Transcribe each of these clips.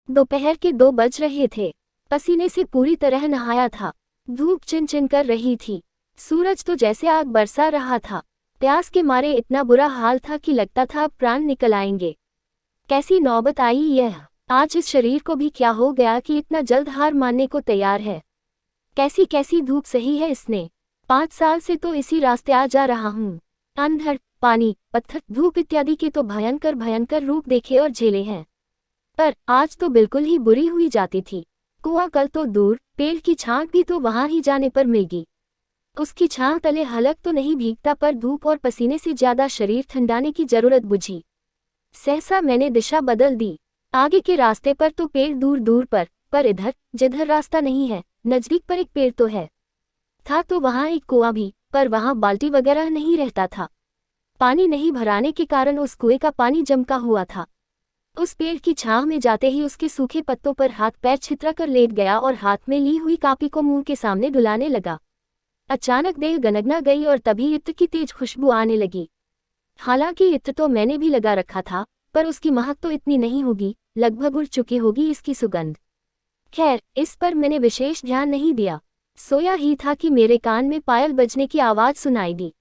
दोपहर के 2 बज रहे थे। पसीने से पूरी तरह नहाया था। धूप चिन-चिन कर रही थी। सूरज तो जैसे आग बरसा रहा था। प्यास के मारे इतना बुरा हाल था कि लगता था अब प्राण निकल आएंगे। कैसी नौबत आई यह! आज इस शरीर को भी क्या हो गया कि इतना जल्द हार मानने को तैयार है। कैसी कैसी धूप सही है इसने। 5 साल से तो इसी रास्ते आ जा रहा हूँ। अंधड़, पानी, पत्थर, धूप इत्यादि के तो भयंकर भयंकर रूप देखे और झेले हैं, पर आज तो बिल्कुल ही बुरी हुई जाती थी। कुआं कल तो दूर, पेड़ की छांव भी तो वहां ही जाने पर मिलेगी। उसकी छांव तले हलक तो नहीं भीगता, पर धूप और पसीने से ज्यादा शरीर ठंडाने की जरूरत बुझी। सहसा मैंने दिशा बदल दी। आगे के रास्ते पर तो पेड़ दूर दूर पर इधर जिधर रास्ता नहीं है, नजदीक पर एक पेड़ तो है। था तो वहां एक कुआं भी, पर वहां बाल्टी वगैरह नहीं रहता था। पानी नहीं भराने के कारण उस कुएं का पानी जमका हुआ था। उस पेड़ की छांव में जाते ही उसके सूखे पत्तों पर हाथ पैर छितरा कर लेट गया और हाथ में ली हुई कापी को मुंह के सामने डुलाने लगा। अचानक देह गनगना गई और तभी इत्र की तेज खुशबू आने लगी। हालांकि इत्र तो मैंने भी लगा रखा था, पर उसकी महक तो इतनी नहीं होगी, लगभग उड़ चुकी होगी इसकी सुगंध। खैर, इस पर मैंने विशेष ध्यान नहीं दिया। सोया ही था कि मेरे कान में पायल बजने की आवाज सुनाई दी।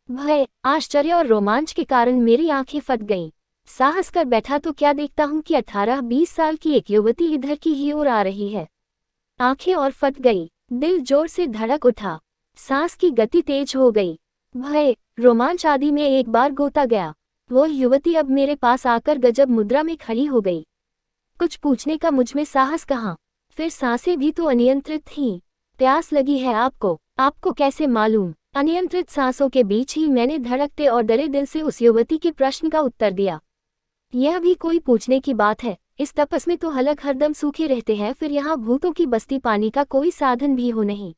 भय, आश्चर्य और रोमांच के कारण मेरी आंखें फट गईं। साहस कर बैठा तो क्या देखता हूं कि 18-20 साल की एक युवती इधर की ही ओर आ रही है। आंखें और फट गई, दिल जोर से धड़क उठा, सांस की गति तेज हो गई। भय, रोमांच आदि में एक बार गोता गया। वो युवती अब मेरे पास आकर गजब मुद्रा में खड़ी हो गई। कुछ पूछने का मुझमें साहस कहाँ, फिर सांसें भी तो अनियंत्रित थीं। प्यास लगी है आपको? आपको कैसे मालूम? अनियंत्रित सांसों के बीच ही मैंने धड़कते और डरे दिल से उस युवती के प्रश्न का उत्तर दिया। यह भी कोई पूछने की बात है? इस तपस में तो हलक हरदम सूखे रहते हैं, फिर यहाँ भूतों की बस्ती, पानी का कोई साधन भी हो नहीं,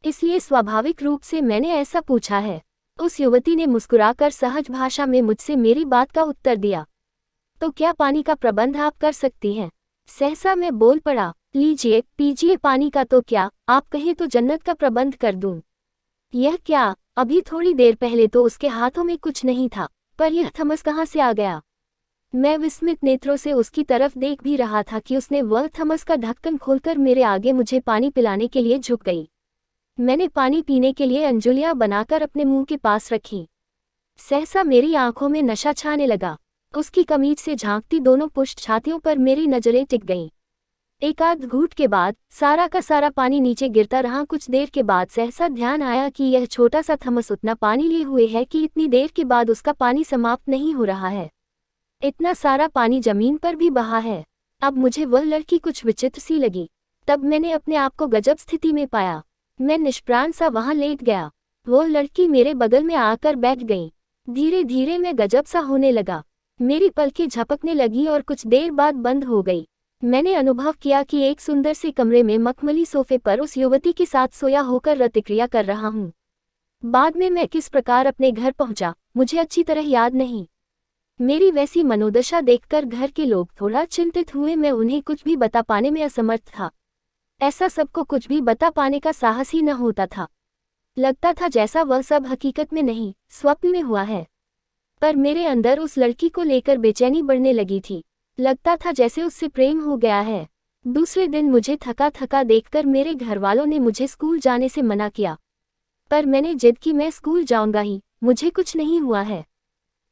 इसलिए स्वाभाविक रूप से मैंने ऐसा पूछा है। उस युवती ने मुस्कुराकर सहज भाषा में मुझसे मेरी बात का उत्तर दिया। तो क्या पानी का प्रबंध आप कर सकती हैं? सहसा मैं बोल पड़ा, लीजिए पीजिए पानी का, तो क्या आप कहें तो जन्नत का प्रबंध कर दूं। यह क्या? अभी थोड़ी देर पहले तो उसके हाथों में कुछ नहीं था, पर यह थमस कहाँ से आ गया? मैं विस्मित नेत्रों से उसकी तरफ देख भी रहा था कि उसने वह थमस का ढक्कन खोलकर मेरे आगे मुझे पानी पिलाने के लिए झुक गई। मैंने पानी पीने के लिए अंजुलियां बनाकर अपने मुंह के पास रखी। सहसा मेरी आंखों में नशा छाने लगा। उसकी कमीज से झांकती दोनों पुष्ट छातियों पर मेरी नजरें टिक गईं। एक आध घूंट के बाद सारा का सारा पानी नीचे गिरता रहा। कुछ देर के बाद सहसा ध्यान आया कि यह छोटा सा थमस उतना पानी लिए हुए है कि इतनी देर के बाद उसका पानी समाप्त नहीं हो रहा है। इतना सारा पानी जमीन पर भी बहा है। अब मुझे वह लड़की कुछ विचित्र सी लगी। तब मैंने अपने आप को गजब स्थिति में पाया। मैं निष्प्राण सा वहां लेट गया। वह लड़की मेरे बगल में आकर बैठ गई। धीरे धीरे मैं गजब सा होने लगा। मेरी पलकें झपकने लगी और कुछ देर बाद बंद हो गई। मैंने अनुभव किया कि एक सुंदर से कमरे में मखमली सोफे पर उस युवती के साथ सोया होकर रतिक्रिया कर रहा हूँ। बाद में मैं किस प्रकार अपने घर पहुंचा, मुझे अच्छी तरह याद नहीं। मेरी वैसी मनोदशा देखकर घर के लोग थोड़ा चिंतित हुए। मैं उन्हें कुछ भी बता पाने में असमर्थ था। ऐसा सबको कुछ भी बता पाने का साहस ही न होता था। लगता था जैसा वह सब हकीकत में नहीं, स्वप्न में हुआ है। पर मेरे अंदर उस लड़की को लेकर बेचैनी बढ़ने लगी थी। लगता था जैसे उससे प्रेम हो गया है। दूसरे दिन मुझे थका थका देखकर मेरे घरवालों ने मुझे स्कूल जाने से मना किया, पर मैंने जिद की मैं स्कूल जाऊंगा ही, मुझे कुछ नहीं हुआ है।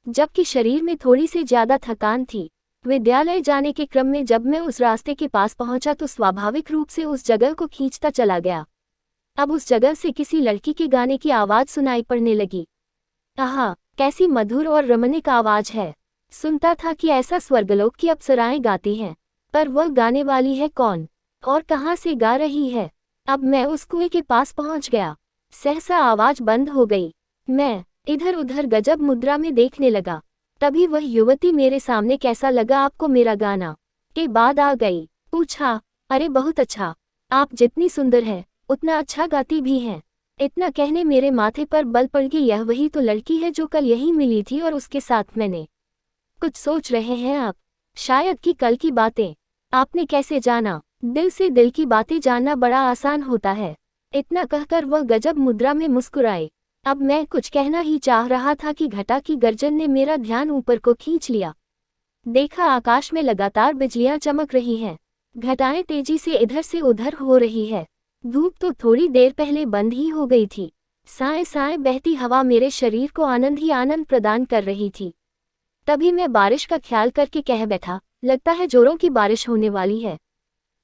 जबकि शरीर में थोड़ी सी ज्यादा थकान थी। विद्यालय जाने के क्रम में जब मैं उस रास्ते के पास पहुंचा तो स्वाभाविक रूप से उस जगह को खींचता चला गया। अब उस जगह से किसी लड़की के गाने की आवाज सुनाई पड़ने लगी। आहा, कैसी मधुर और रमणीक आवाज है। सुनता था कि ऐसा स्वर्गलोक की अप्सराएं गाती हैं, पर वह गाने वाली है कौन और कहाँ से गा रही है? अब मैं उस कुएं के पास पहुंच गया। सहसा आवाज बंद हो गई। मैं इधर उधर गजब मुद्रा में देखने लगा। तभी वह युवती मेरे सामने, कैसा लगा आपको मेरा गाना, के बाद आ गई। पूछा, अरे बहुत अच्छा, आप जितनी सुंदर है उतना अच्छा गाती भी हैं। इतना कहने मेरे माथे पर बल पड़ गई। यह वही तो लड़की है जो कल यहीं मिली थी और उसके साथ मैंने। कुछ सोच रहे हैं आप? शायद कि कल की बातें। आपने कैसे जाना? दिल से दिल की बातें जानना बड़ा आसान होता है। इतना कहकर वह गजब मुद्रा में मुस्कुराए। अब मैं कुछ कहना ही चाह रहा था कि घटा की गर्जन ने मेरा ध्यान ऊपर को खींच लिया। देखा आकाश में लगातार बिजलियां चमक रही हैं। घटाएं तेजी से इधर से उधर हो रही है। धूप तो थोड़ी देर पहले बंद ही हो गई थी। साए साए बहती हवा मेरे शरीर को आनंद ही आनंद प्रदान कर रही थी। तभी मैं बारिश का ख्याल करके कह बैठा, लगता है जोरों की बारिश होने वाली है।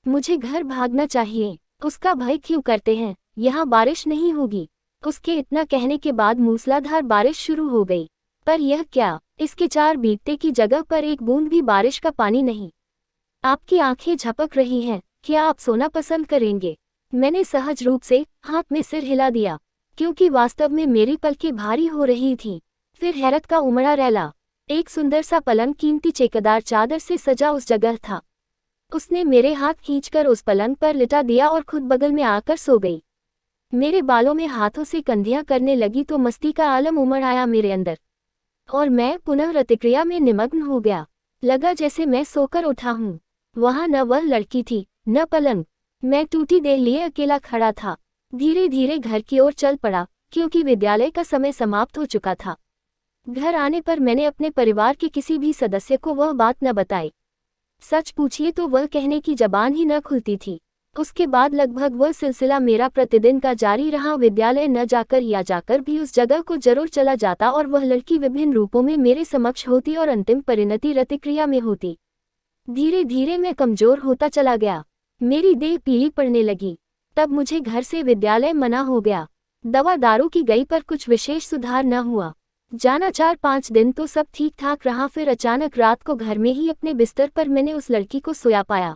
मुझे घर भागना चाहिए। उसका भय क्यों करते हैं, यहाँ बारिश नहीं होगी। उसके इतना कहने के बाद मूसलाधार बारिश शुरू हो गई। पर यह क्या, इसके चार बीतने की जगह पर एक बूंद भी बारिश का पानी नहीं। आपकी आंखें झपक रही हैं, क्या आप सोना पसंद करेंगे? मैंने सहज रूप से हाथ में सिर हिला दिया, क्योंकि वास्तव में मेरी पलकें भारी हो रही थीं। फिर हैरत का उमड़ा रैला। एक सुंदर सा पलंग कीमती चेकदार चादर से सजा उस जगह था। उसने मेरे हाथ खींचकर उस पलंग पर लिटा दिया और खुद बगल में आकर सो गई। मेरे बालों में हाथों से कंधियां करने लगी तो मस्ती का आलम उमड़ आया मेरे अंदर, और मैं पुनः प्रतिक्रिया में निमग्न हो गया। लगा जैसे मैं सोकर उठा हूँ। वहां न वह लड़की थी, न पलंग। मैं टूटी देर लिए अकेला खड़ा था। धीरे धीरे घर की ओर चल पड़ा, क्योंकि विद्यालय का समय समाप्त हो चुका था। घर आने पर मैंने अपने परिवार के किसी भी सदस्य को वह बात न बताई। सच पूछिए तो वह कहने की जबान ही न खुलती थी। उसके बाद लगभग वह सिलसिला मेरा प्रतिदिन का जारी रहा। विद्यालय न जाकर या जाकर भी उस जगह को जरूर चला जाता और वह लड़की विभिन्न रूपों में मेरे समक्ष होती और अंतिम परिणति प्रतिक्रिया में होती। धीरे धीरे मैं कमजोर होता चला गया। मेरी देह पीली पड़ने लगी। तब मुझे घर से विद्यालय मना हो गया। दवा दारू की गई पर कुछ विशेष सुधार न हुआ। जाना 4-5 दिन तो सब ठीक ठाक रहा। फिर अचानक रात को घर में ही अपने बिस्तर पर मैंने उस लड़की को सोया पाया।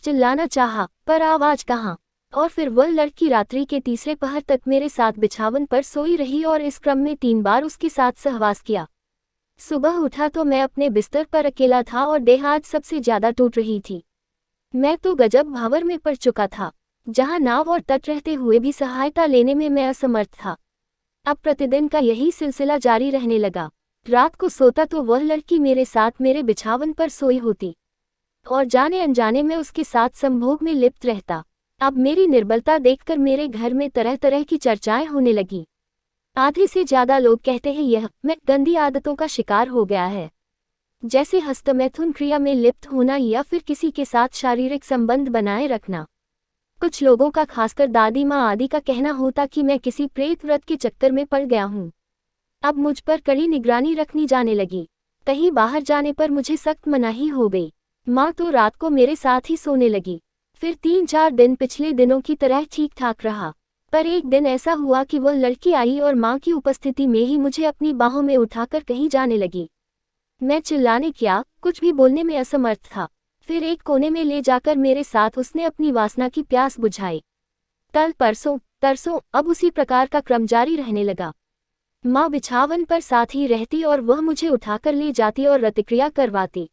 चिल्लाना चाहा, पर आवाज कहाँ। और फिर वह लड़की रात्रि के तीसरे पहर तक मेरे साथ बिछावन पर सोई रही और इस क्रम में 3 बार उसके साथ सहवास किया। सुबह उठा तो मैं अपने बिस्तर पर अकेला था और देह आज सबसे ज्यादा टूट रही थी। मैं तो गजब भावर में पड़ चुका था, जहां नाव और तट रहते हुए भी सहायता लेने में मैं असमर्थ था। अब प्रतिदिन का यही सिलसिला जारी रहने लगा। रात को सोता तो वह लड़की मेरे साथ मेरे बिछावन पर सोई होती, और जाने अनजाने में उसके साथ संभोग में लिप्त रहता। अब मेरी निर्बलता देखकर मेरे घर में तरह तरह की चर्चाएं होने लगी। आधे से ज्यादा लोग कहते हैं यह मैं गंदी आदतों का शिकार हो गया है, जैसे हस्तमैथुन क्रिया में लिप्त होना या फिर किसी के साथ शारीरिक संबंध बनाए रखना। कुछ लोगों का, खासकर दादी माँ आदि का कहना होता कि मैं किसी प्रेत व्रत के चक्कर में पड़ गया हूँ। अब मुझ पर कड़ी निगरानी रखनी जाने लगी। कहीं बाहर जाने पर मुझे सख्त मनाही हो गई। माँ तो रात को मेरे साथ ही सोने लगी। फिर 3-4 दिन पिछले दिनों की तरह ठीक ठाक रहा, पर एक दिन ऐसा हुआ कि वह लड़की आई और माँ की उपस्थिति में ही मुझे अपनी बाहों में उठाकर कहीं जाने लगी। मैं चिल्लाने क्या, कुछ भी बोलने में असमर्थ था। फिर एक कोने में ले जाकर मेरे साथ उसने अपनी वासना की प्यास बुझाई। कल परसों तरसों अब उसी प्रकार का क्रम जारी रहने लगा। माँ बिछावन पर साथ ही रहती और वह मुझे उठाकर ले जाती और प्रतिक्रिया करवाती।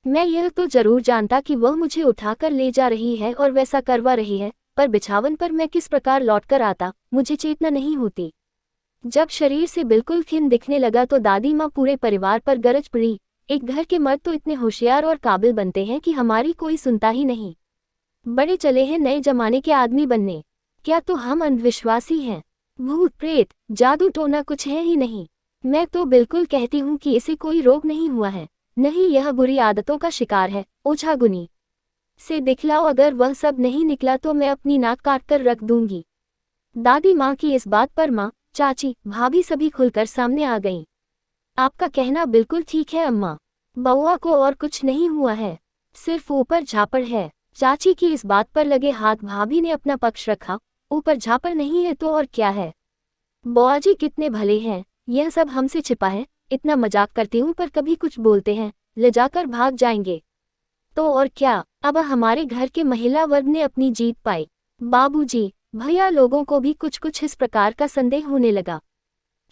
मैं यह तो जरूर जानता कि वह मुझे उठाकर ले जा रही है और वैसा करवा रही है, पर बिछावन पर मैं किस प्रकार लौटकर आता, मुझे चेतना नहीं होती। जब शरीर से बिल्कुल खिन दिखने लगा तो दादी माँ पूरे परिवार पर गरज पड़ी, एक घर के मर्द तो इतने होशियार और काबिल बनते हैं कि हमारी कोई सुनता ही नहीं। बड़े चले हैं नए जमाने के आदमी बनने। क्या तो हम अंधविश्वासी हैं? भूत प्रेत जादू टोना कुछ है ही नहीं। मैं तो बिल्कुल कहती हूँ कि इसे कोई रोग नहीं हुआ है, नहीं यह बुरी आदतों का शिकार है। ओझागुनी से दिखलाओ, अगर वह सब नहीं निकला तो मैं अपनी नाक काट कर रख दूंगी। दादी माँ की इस बात पर माँ, चाची, भाभी सभी खुलकर सामने आ गईं। आपका कहना बिल्कुल ठीक है अम्मा, बउआ को और कुछ नहीं हुआ है, सिर्फ ऊपर झापड़ है। चाची की इस बात पर लगे हाथ भाभी ने अपना पक्ष रखा, ऊपर झापड़ नहीं है तो और क्या है। बुआ जी कितने भले हैं, यह सब हमसे छिपा है। इतना मजाक करती हूँ पर कभी कुछ बोलते हैं, ले जाकर भाग जाएंगे। तो और क्या, अब हमारे घर के महिला वर्ग ने अपनी जीत पाई। बाबूजी, भैया लोगों को भी कुछ कुछ इस प्रकार का संदेह होने लगा।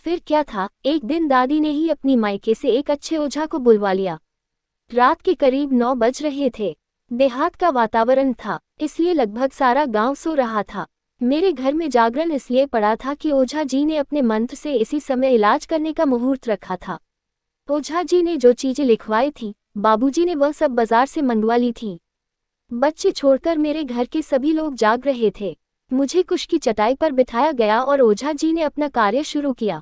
फिर क्या था, एक दिन दादी ने ही अपनी मायके से एक अच्छे ओझा को बुलवा लिया। रात के करीब 9 बज रहे थे। देहात का वातावरण था, इसलिए लगभग सारा गांव सो रहा था। मेरे घर में जागरण इसलिए पड़ा था कि ओझा जी ने अपने मंत्र से इसी समय इलाज करने का मुहूर्त रखा था। ओझा जी ने जो चीजें लिखवाई थी, बाबूजी ने वह सब बाजार से मंगवा ली थी। बच्चे छोड़कर मेरे घर के सभी लोग जाग रहे थे। मुझे कुश की चटाई पर बिठाया गया और ओझा जी ने अपना कार्य शुरू किया।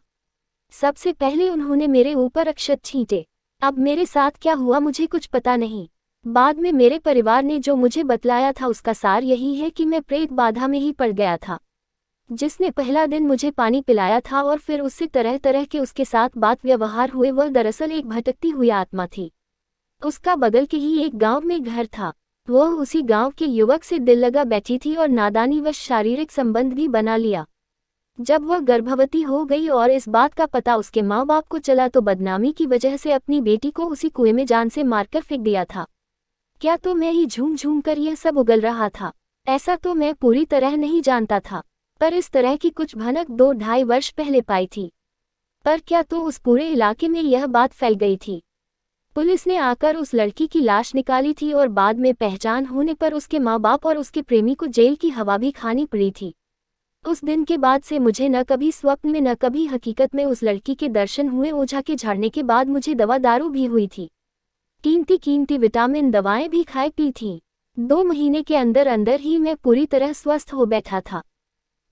सबसे पहले उन्होंने मेरे ऊपर अक्षत छींटे। अब मेरे साथ क्या हुआ मुझे कुछ पता नहीं। बाद में मेरे परिवार ने जो मुझे बतलाया था उसका सार यही है कि मैं प्रेत बाधा में ही पड़ गया था। जिसने पहला दिन मुझे पानी पिलाया था और फिर उससे तरह तरह के उसके साथ बात व्यवहार हुए, वह दरअसल एक भटकती हुई आत्मा थी। उसका बगल के ही एक गांव में घर था। वह उसी गांव के युवक से दिल लगा बैठी थी और नादानीवश शारीरिक संबंध भी बना लिया। जब वह गर्भवती हो गई और इस बात का पता उसके माँ बाप को चला तो बदनामी की वजह से अपनी बेटी को उसी कुएं में जान से मारकर फेंक दिया था। क्या तो मैं ही झूम झूम कर यह सब उगल रहा था? ऐसा तो मैं पूरी तरह नहीं जानता था, पर इस तरह की कुछ भनक 2-2.5 वर्ष पहले पाई थी। पर क्या तो उस पूरे इलाके में यह बात फैल गई थी। पुलिस ने आकर उस लड़की की लाश निकाली थी और बाद में पहचान होने पर उसके माँ बाप और उसके प्रेमी को जेल की हवा भी खानी पड़ी थी। उस दिन के बाद से मुझे न कभी स्वप्न में न कभी हकीकत में उस लड़की के दर्शन हुए। ओझा के झाड़ने के बाद मुझे दवा दारू भी हुई थी। कीमती कीमती विटामिन दवाएं भी खाई पी थी। 2 महीने के अंदर अंदर ही मैं पूरी तरह स्वस्थ हो बैठा था।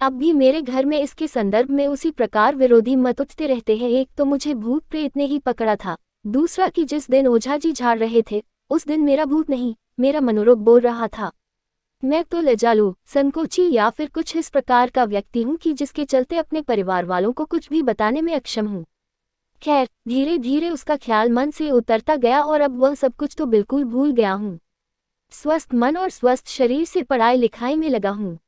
अब भी मेरे घर में इसके संदर्भ में उसी प्रकार विरोधी मत उठते रहते हैं। एक तो मुझे भूत प्रेत ने ही पकड़ा था, दूसरा कि जिस दिन ओझा जी झाड़ रहे थे उस दिन मेरा भूत नहीं, मेरा मनोरोग बोल रहा था। मैं तो लजालू, संकोची या फिर कुछ इस प्रकार का व्यक्ति हूँ कि जिसके चलते अपने परिवार वालों को कुछ भी बताने में अक्षम हूँ। खैर, धीरे धीरे उसका ख्याल मन से उतरता गया और अब वह सब कुछ तो बिल्कुल भूल गया हूँ। स्वस्थ मन और स्वस्थ शरीर से पढ़ाई लिखाई में लगा हूँ।